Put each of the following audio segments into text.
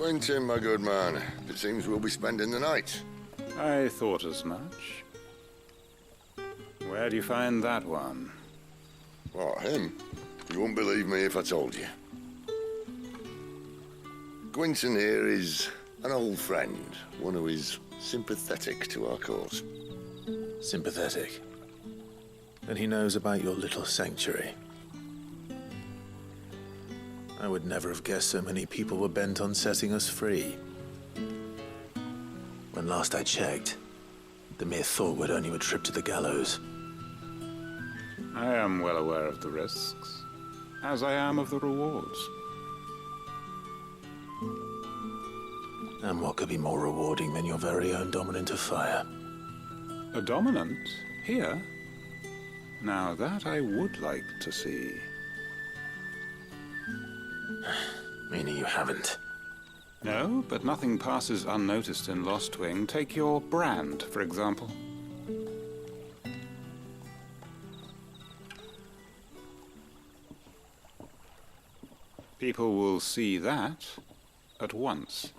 Quentin, my good man. It seems we'll be spending the night. I thought as much. Where do you find that one? What, him? You wouldn't believe me if I told you. Quentin here is an old friend, one who is sympathetic to our cause. Sympathetic? And he knows about your little sanctuary. I would never have guessed so many people were bent on setting us free. When last I checked, the mere thought would earn you a trip to the gallows. I am well aware of the risks, as I am of the rewards. And what could be more rewarding than your very own dominant of fire? A dominant? Here? Now that I would like to see. Meaning you haven't? No, but nothing passes unnoticed in Lostwing. Take your brand, for example. People will see that at once.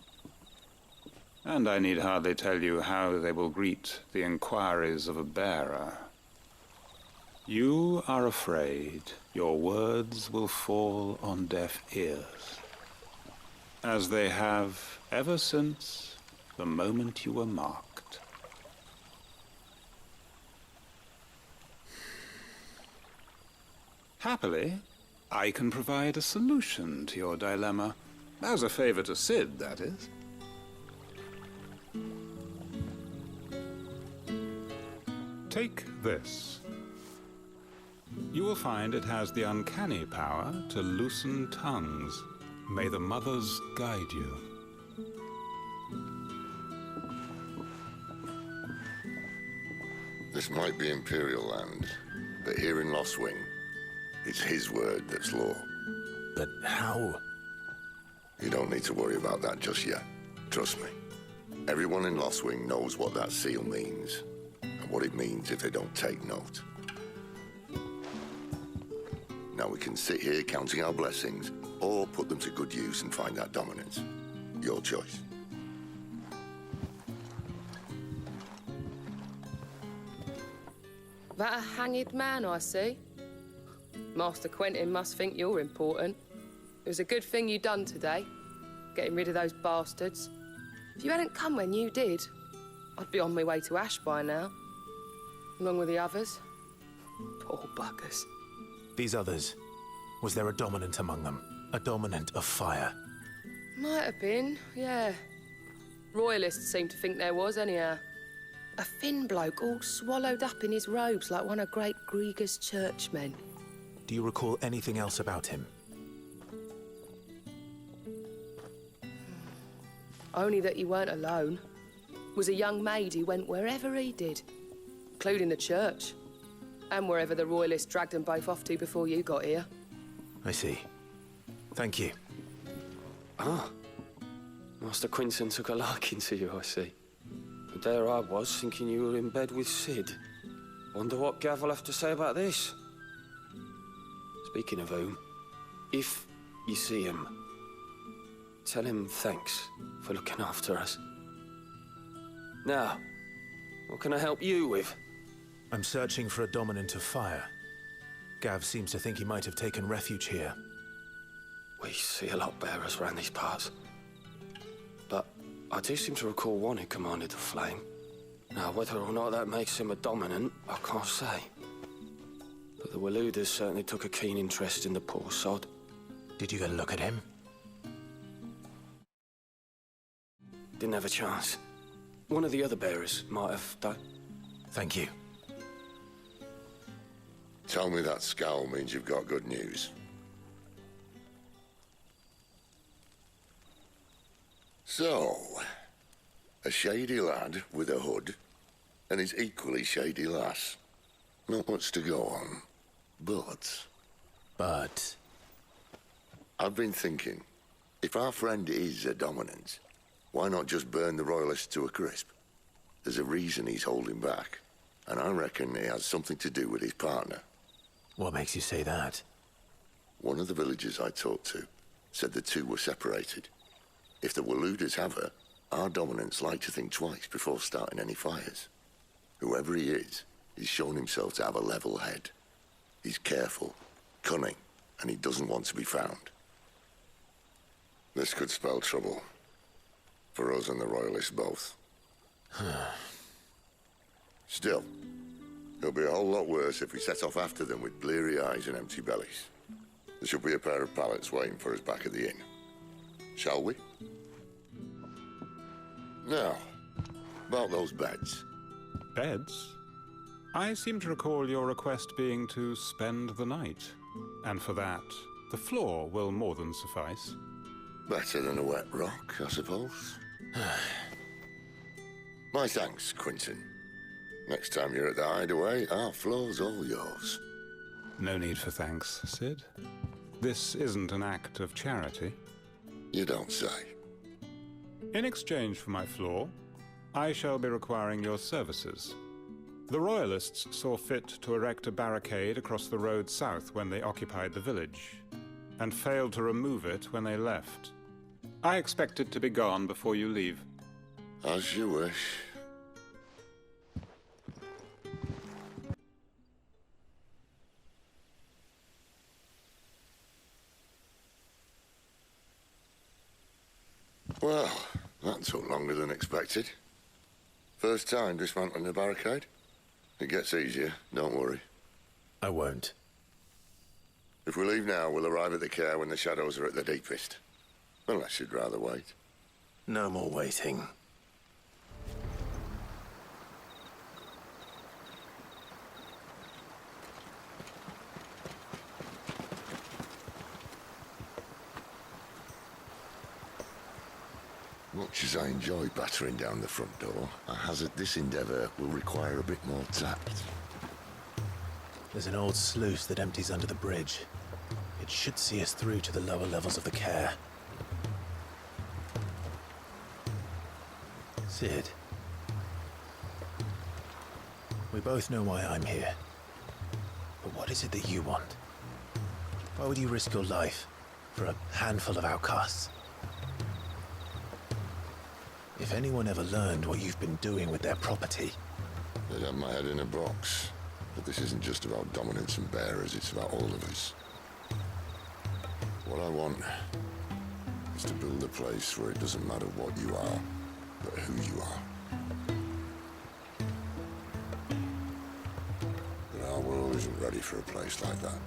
And I need hardly tell you how they will greet the inquiries of a bearer. You are afraid your words will fall on deaf ears, as they have ever since the moment you were marked. Happily, I can provide a solution to your dilemma, as a favor to Cid, that is. Take this. You will find it has the uncanny power to loosen tongues. May the mothers guide you. This might be Imperial land, but here in Lostwing, it's his word that's law. But how? You don't need to worry about that just yet. Trust me. Everyone in Lostwing knows what that seal means, and what it means if they don't take note. Now we can sit here counting our blessings, or put them to good use and find that dominance. Your choice. That a hanged man, I see. Master Quentin must think you're important. It was a good thing you done today, getting rid of those bastards. If you hadn't come when you did, I'd be on my way to Ash by now, along with the others. Poor buggers. These others, was there a dominant among them? A dominant of fire? Might have been, yeah. Royalists seem to think there was, anyhow. A thin bloke all swallowed up in his robes like one of Great Grieger's churchmen. Do you recall anything else about him? Only that he weren't alone. Was a young maid who went wherever he did, including the church. And wherever the Royalists dragged them both off to before you got here. I see. Thank you. Ah. Master Quentin took a liking to you, I see. But there I was, thinking you were in bed with Cid. Wonder what Gav will have to say about this. Speaking of whom, if you see him, tell him thanks for looking after us. Now, what can I help you with? I'm searching for a dominant of fire. Gav seems to think he might have taken refuge here. We see a lot bearers around these parts. But I do seem to recall one who commanded the flame. Now, whether or not that makes him a dominant, I can't say. But the Waluders certainly took a keen interest in the poor sod. Did you get a look at him? Didn't have a chance. One of the other bearers might have, though. Thank you. Tell me that scowl means you've got good news. So, a shady lad with a hood, and his equally shady lass. Not much to go on, but... But... I've been thinking, if our friend is a dominant, why not just burn the Royalists to a crisp? There's a reason he's holding back, and I reckon it has something to do with his partner. What makes you say that? One of the villagers I talked to said the two were separated. If the Waluders have her, our dominants like to think twice before starting any fires. Whoever he is, he's shown himself to have a level head. He's careful, cunning, and he doesn't want to be found. This could spell trouble. For us and the Royalists both. Still, it'll be a whole lot worse if we set off after them with bleary eyes and empty bellies. There should be a pair of pallets waiting for us back at the inn. Shall we? Now, about those beds. Beds? I seem to recall your request being to spend the night. And for that, the floor will more than suffice. Better than a wet rock, I suppose. My thanks, Quinton. Next time you're at the hideaway, our floor's all yours. No need for thanks, Cid. This isn't an act of charity. You don't say. In exchange for my floor, I shall be requiring your services. The Royalists saw fit to erect a barricade across the road south when they occupied the village, and failed to remove it when they left. I expect it to be gone before you leave. As you wish. Well, that took longer than expected. First time dismantling the barricade? It gets easier, don't worry. I won't. If we leave now, we'll arrive at the care when the shadows are at the deepest. Unless you'd rather wait. No more waiting. Much as I enjoy battering down the front door, I hazard this endeavour will require a bit more tact. There's an old sluice that empties under the bridge. It should see us through to the lower levels of the care. Cid. We both know why I'm here. But what is it that you want? Why would you risk your life for a handful of outcasts? If anyone ever learned what you've been doing with their property... They'd have my head in a box. But this isn't just about dominance and bearers, it's about all of us. What I want is to build a place where it doesn't matter what you are, but who you are. But our world isn't ready for a place like that.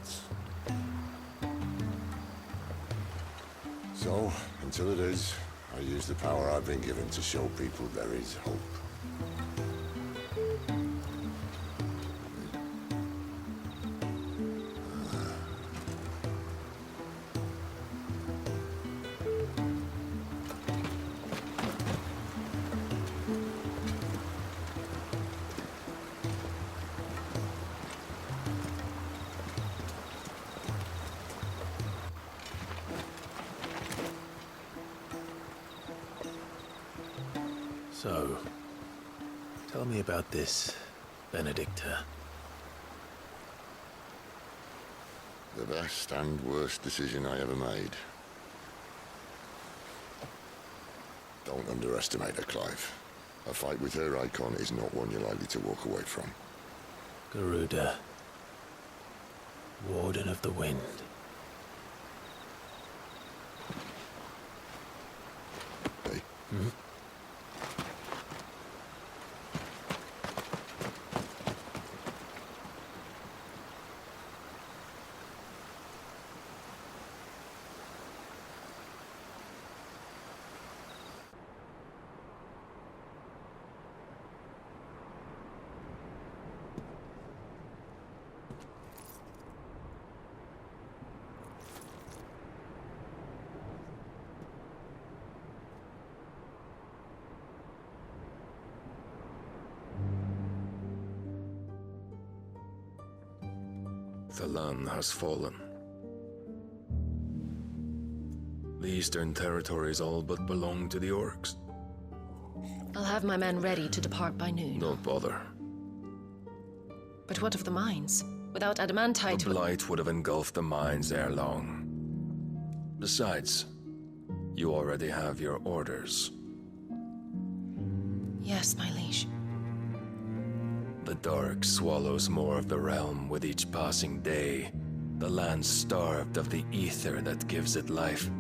So, until it is, I use the power I've been given to show people there is hope. So, tell me about this Benidicta. The best and worst decision I ever made. Don't underestimate her, Clive. A fight with her icon is not one you're likely to walk away from. Garuda. Warden of the Wind. Hey? Hmm? The land has fallen. The eastern territories all but belong to the orcs. I'll have my men ready to depart by noon. Don't bother. But what of the mines? Without adamantite... The blight would have engulfed the mines ere long. Besides, You already have your orders. Yes, my liege. The dark swallows more of the realm with each passing day. The land starved of the ether that gives it life.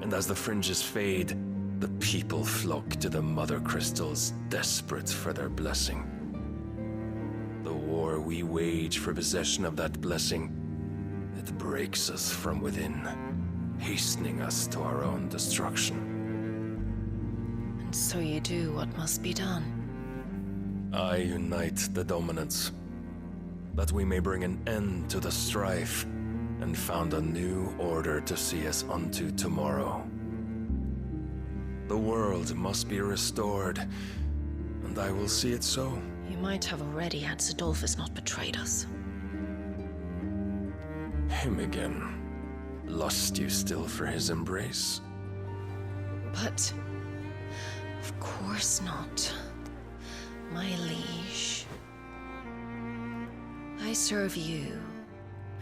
And as the fringes fade, the people flock to the mother crystals, desperate for their blessing. The war we wage for possession of that blessing, it breaks us from within, hastening us to our own destruction. And so you do what must be done. I unite the dominants, that we may bring an end to the strife, and found a new order to see us unto tomorrow. The world must be restored, and I will see it so. You might have already had Sidolphus not betrayed us. Him again. Lust you still for his embrace? But... of course not. My liege. I serve you,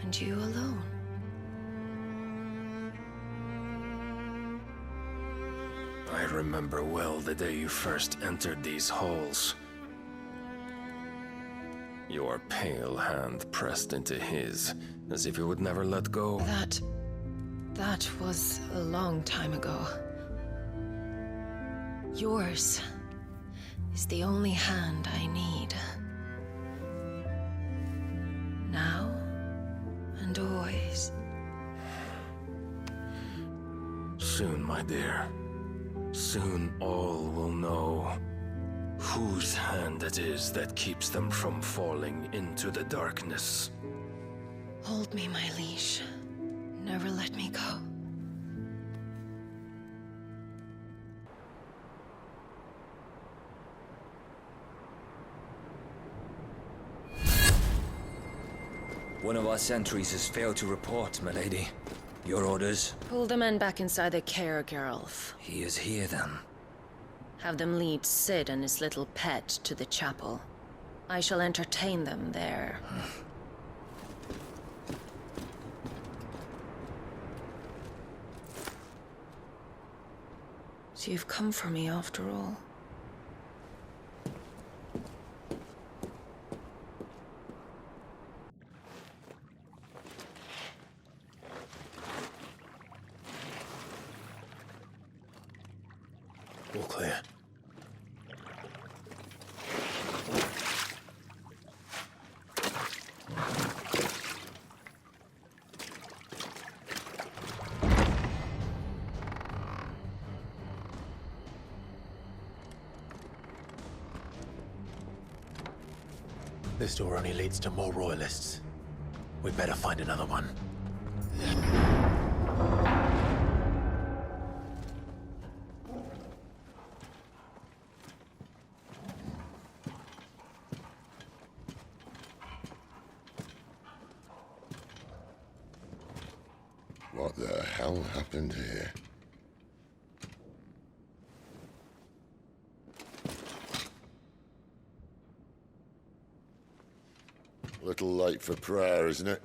and you alone. I remember well the day you first entered these halls. Your pale hand pressed into his, as if you would never let go. That was a long time ago. Yours is the only hand I need. Now and always. Soon, my dear. Soon all will know whose hand it is that keeps them from falling into the darkness. Hold me, my liege. Never let me go. One of our sentries has failed to report, milady. Your orders? Pull the men back inside the care, Geralf. He is here, then. Have them lead Cid and his little pet to the chapel. I shall entertain them there. So you've come for me after all. All clear. This door only leads to more royalists. We'd better find another one. What the hell happened here? Little late for prayer, isn't it?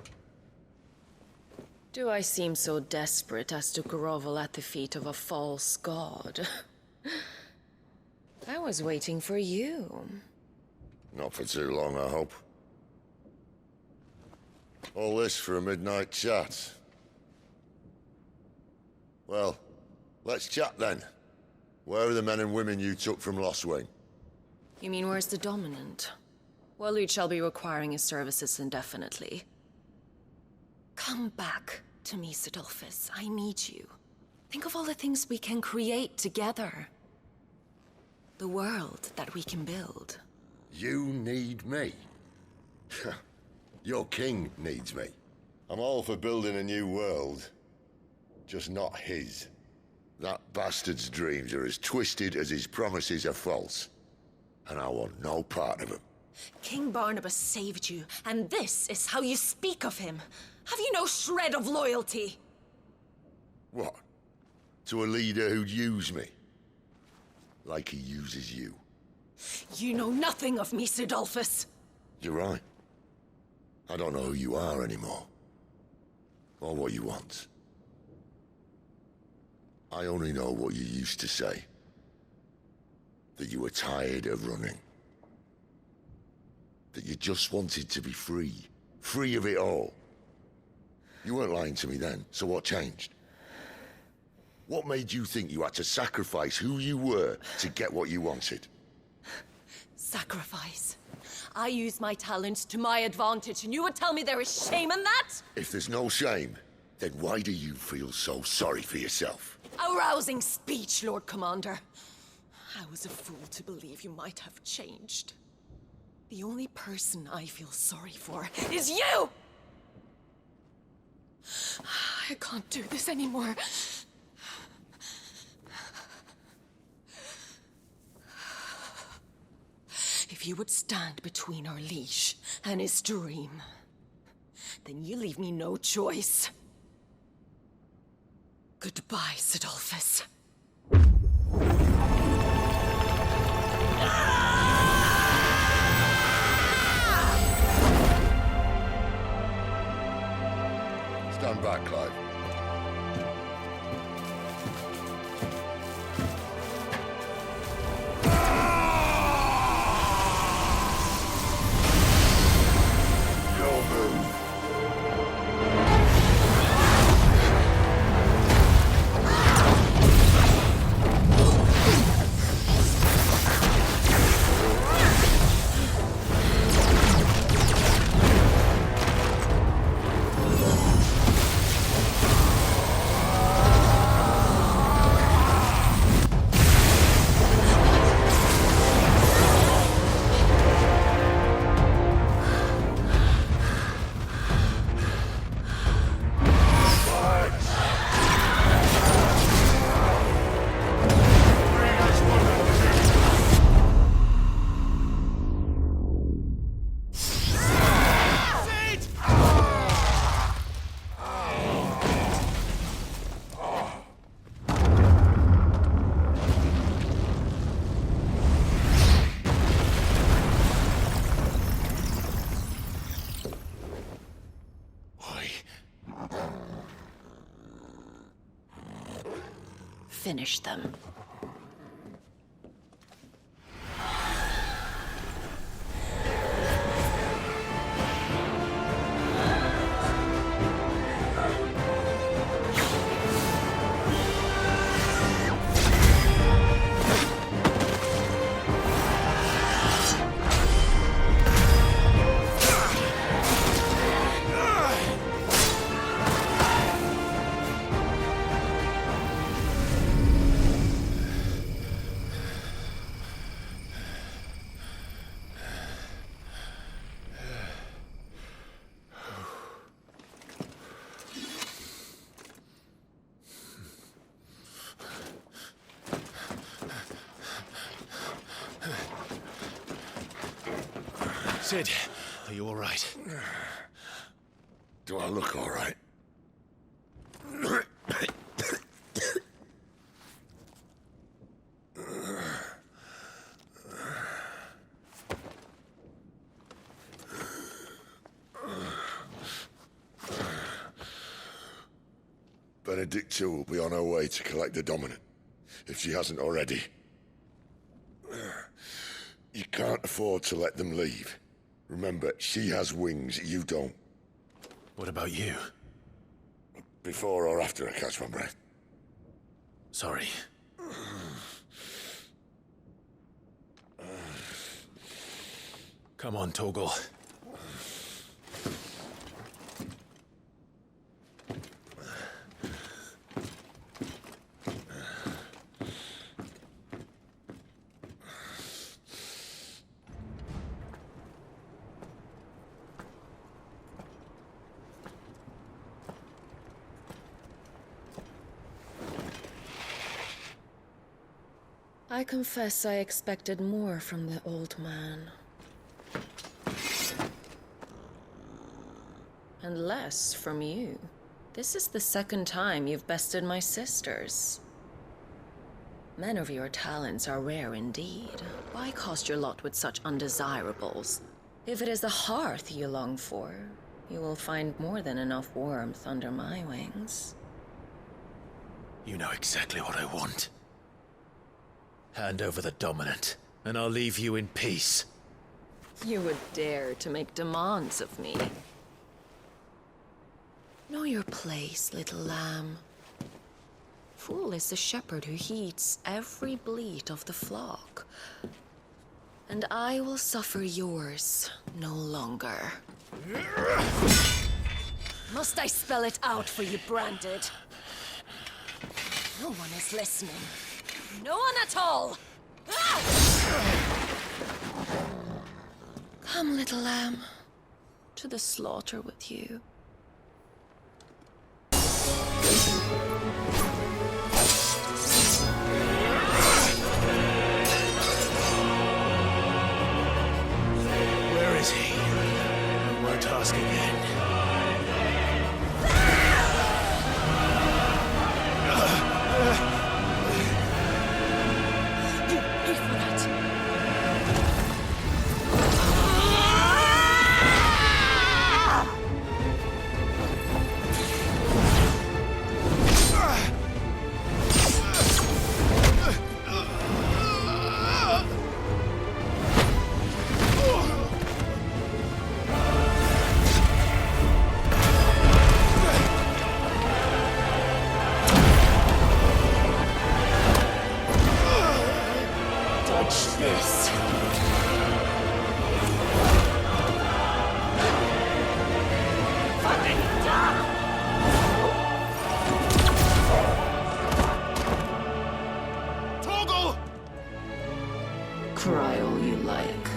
Do I seem so desperate as to grovel at the feet of a false god? I was waiting for you. Not for too long, I hope. All this for a midnight chat. Well, let's chat then. Where are the men and women you took from Lost Wing? You mean where's the dominant? Well, you shall be requiring his services indefinitely. Come back to me, Sidolphus. I need you. Think of all the things we can create together. The world that we can build. You need me? Your king needs me. I'm all for building a new world. Just not his. That bastard's dreams are as twisted as his promises are false. And I want no part of them. King Barnabas saved you, and this is how you speak of him. Have you no shred of loyalty? What? To a leader who'd use me? Like he uses you. You know nothing of me, Sidolphus. You're right. I don't know who you are anymore. Or what you want. I only know what you used to say. That you were tired of running. That you just wanted to be free. Free of it all. You weren't lying to me then, so what changed? What made you think you had to sacrifice who you were to get what you wanted? Sacrifice? I use my talents to my advantage, and you would tell me there is shame in that? If there's no shame, then why do you feel so sorry for yourself? A rousing speech, Lord Commander. I was a fool to believe you might have changed. The only person I feel sorry for is you! I can't do this anymore. If you would stand between our liege and his dream, then you leave me no choice. Goodbye, Sidolphus. Stand back, Clive. Your move. Finish them. Cid, are you all right? Do I look all right? Benidicta will be on her way to collect the Dominant, if she hasn't already. You can't afford to let them leave. Remember, she has wings, you don't. What about you? Before or after I catch my breath? Sorry. Come on, Torgal. I confess I expected more from the old man. And less from you. This is the second time you've bested my sisters. Men of your talents are rare indeed. Why cast your lot with such undesirables? If it is the hearth you long for, you will find more than enough warmth under my wings. You know exactly what I want. Hand over the Dominant, and I'll leave you in peace. You would dare to make demands of me. Know your place, little lamb. Fool is the shepherd who heeds every bleat of the flock. And I will suffer yours no longer. Must I spell it out for you, Branded? No one is listening. No one at all! Come, little lamb, to the slaughter with you. Where is he? I won't ask again. You pay for that! Cry all you like.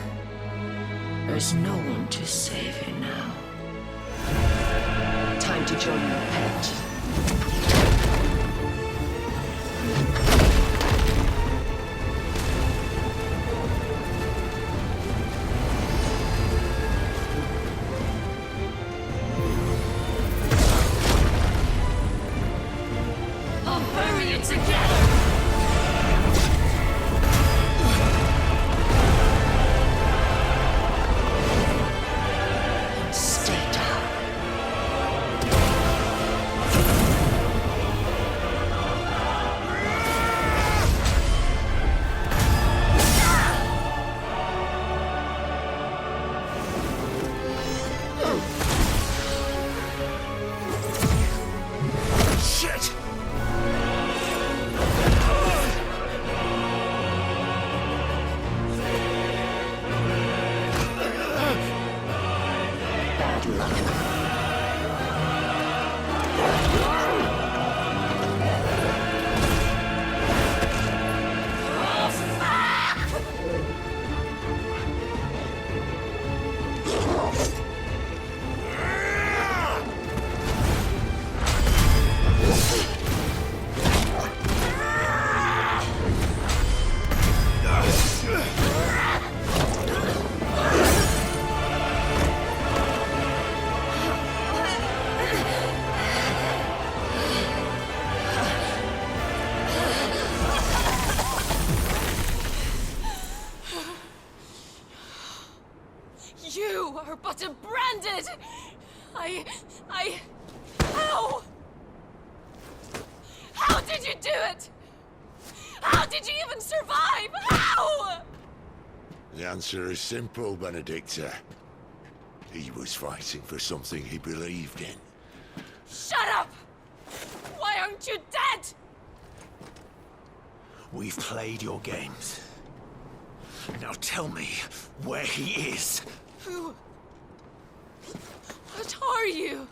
There's no one to save you now. Time to join your pet. I'll bury you together! You are but a Branded! How? How did you do it? How did you even survive? How? The answer is simple, Benedicta. He was fighting for something he believed in. Shut up! Why aren't you dead? We've played your games. Now tell me where he is. Who? What are you?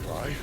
Clive?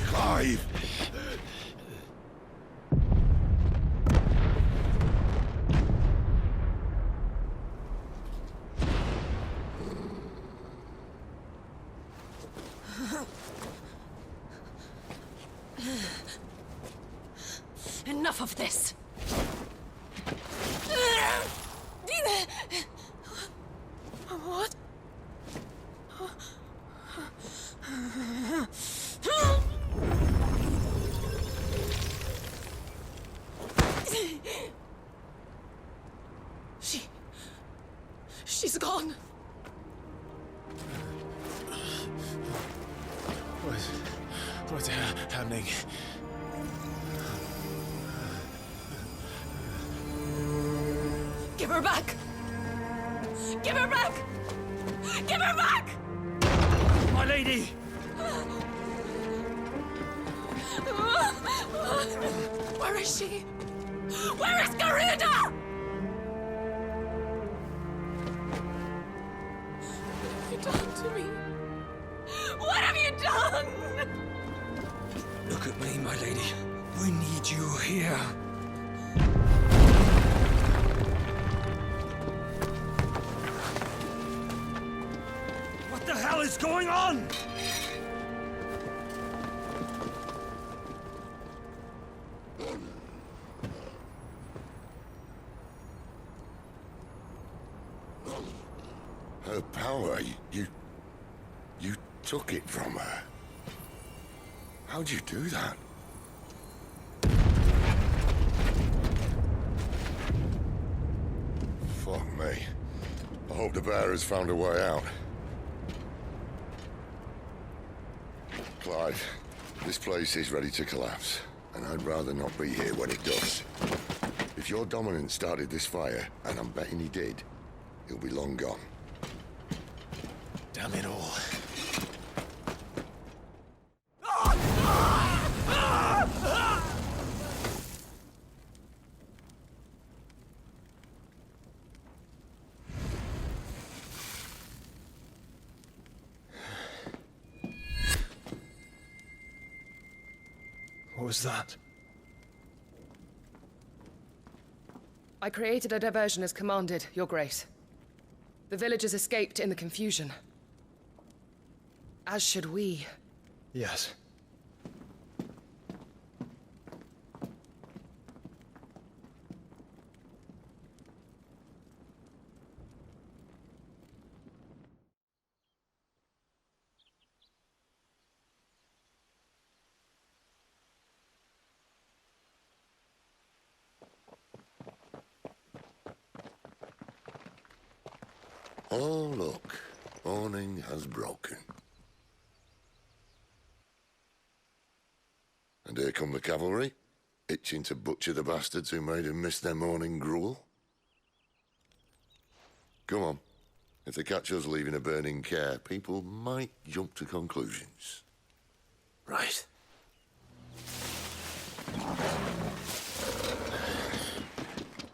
Clive! Enough of this! What? She's gone. What's happening? Give her back! Give her back! Give her back! My lady! Where is she? Where is Garuda? What have you done to me? What have you done? Look at me, my lady. We need you here. What the hell is going on? Her power, you took it from her. How'd you do that? Fuck me. I hope the bearer's found a way out. Clive, this place is ready to collapse, and I'd rather not be here when it does. If your dominant started this fire, and I'm betting he did, he'll be long gone. Damn it all. What was that? I created a diversion as commanded, Your Grace. The villagers escaped in the confusion. As should we. Yes. Oh, look. Morning has broken. And here come the cavalry, itching to butcher the bastards who made them miss their morning gruel. Come on. If they catch us leaving a burning care, people might jump to conclusions. Right.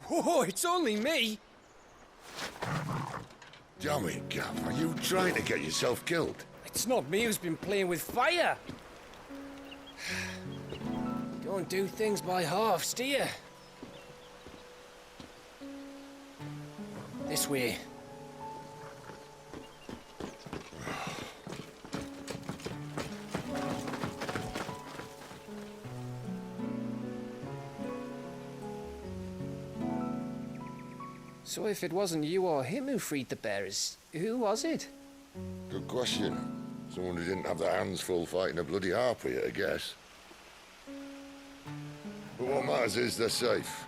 Whoa, it's only me! Damn it, Gav, are you trying to get yourself killed? It's not me who's been playing with fire! Don't do things by halves, do you? This way. So if it wasn't you or him who freed the bearers, who was it? Good question. Someone who didn't have their hands full fighting a bloody harpy, I guess. But what matters is they're safe.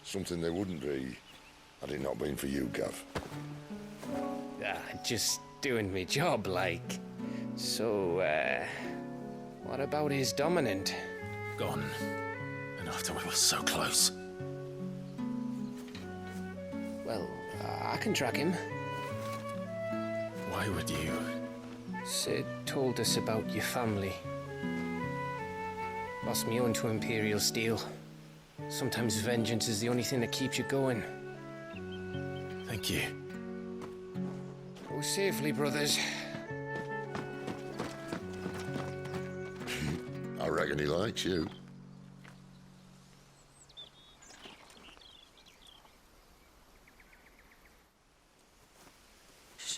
Something they wouldn't be had it not been for you, Gav. Just doing my job, like. So, what about his dominant? Gone. And after we were so close. Well, I can track him. Why would you? Cid told us about your family. Lost me own to Imperial Steel. Sometimes vengeance is the only thing that keeps you going. Thank you. Go safely, brothers. I reckon he likes you.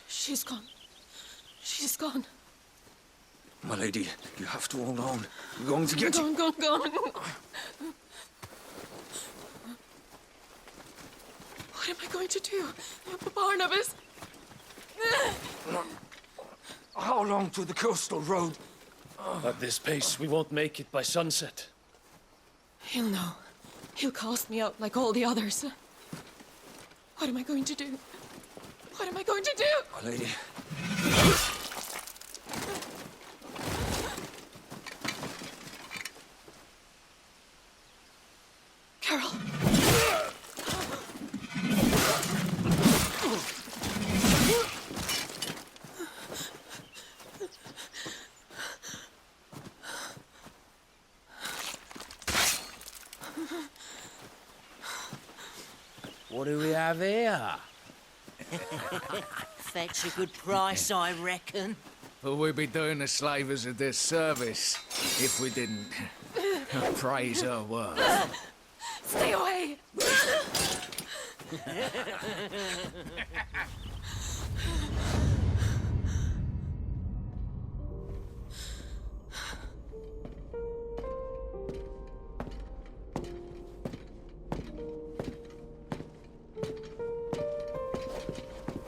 She's gone. She's gone. My lady, you have to hold on. We're going to get you. Gone. What am I going to do? Barnabas? How long to the coastal road? At this pace, we won't make it by sunset. He'll know. He'll cast me out like all the others. What am I going to do? What am I going to do? My lady. Carol. What do we have here? Fetch a good price, I reckon. Well, we'd be doing the slavers a disservice if we didn't praise her work. Stay away!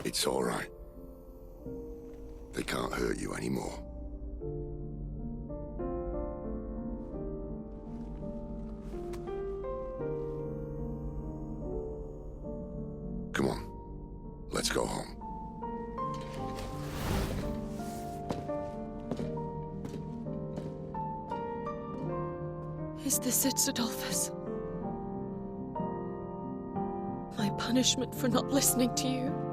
It's all right. They can't hurt you anymore. Come on. Let's go home. Is this it, Adolphus? My punishment for not listening to you?